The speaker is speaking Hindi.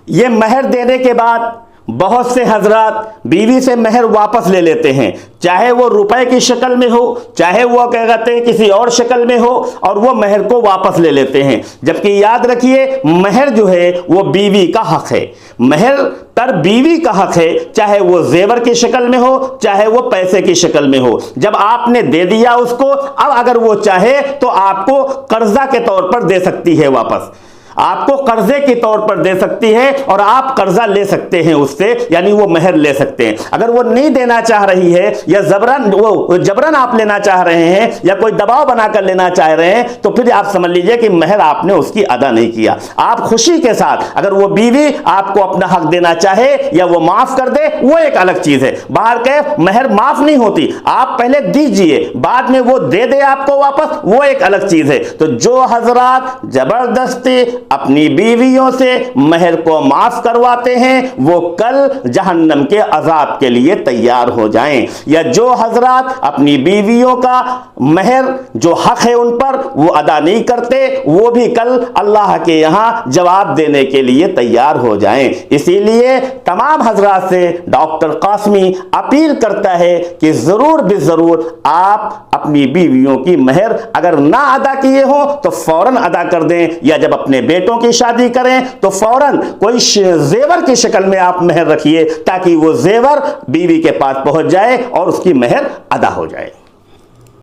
ये महर देने के बाद बहुत से हजरात बीवी से महर वापस ले लेते हैं, चाहे वो रुपए की शक्ल में हो, चाहे वो क्या कहते हैं किसी और शक्ल में हो, और वो महर को वापस ले लेते हैं। जबकि याद रखिए, महर जो है वो बीवी का हक है। महर तर बीवी का हक है, चाहे वो जेवर की शक्ल में हो, चाहे वो पैसे की शक्ल में हो। जब आपने दे दिया उसको, अब अगर वो चाहे तो आपको कर्जा के तौर पर दे सकती है, वापस आपको कर्जे के तौर पर दे सकती है, और आप कर्जा ले सकते हैं उससे, यानी वो महर ले सकते हैं। अगर वो नहीं देना चाह रही है, या जबरन आप लेना चाह रहे हैं, या कोई दबाव बनाकर लेना चाह रहे हैं, तो फिर आप समझ लीजिए कि महर आपने उसकी अदा नहीं किया। आप खुशी के साथ, अगर वो बीवी आपको अपना हक देना चाहे या वो माफ कर दे, वो एक अलग चीज है। बाहर के महर माफ नहीं होती, आप पहले दीजिए, बाद में वो दे दे आपको वापस, वो एक अलग चीज है। तो जो हजरात जबरदस्ती अपनी बीवियों से महर को माफ करवाते हैं, वो कल जहन्नम के अजाब के लिए तैयार हो जाएं। या जो हजरात अपनी बीवियों का महर जो हक है उन पर वो अदा नहीं करते, वो भी कल अल्लाह के यहां जवाब देने के लिए तैयार हो जाएं। इसीलिए तमाम हजरात से डॉक्टर कासमी अपील करता है कि जरूर भी जरूर आप अपनी बीवियों की महर अगर ना अदा किए हो तो फौरन अदा कर दें, या जब अपने बेटों की शादी करें तो फौरन कोई जेवर की शक्ल में आप महर रखिए, ताकि वो जेवर बीवी के पास पहुंच जाए और उसकी महर अदा हो जाए।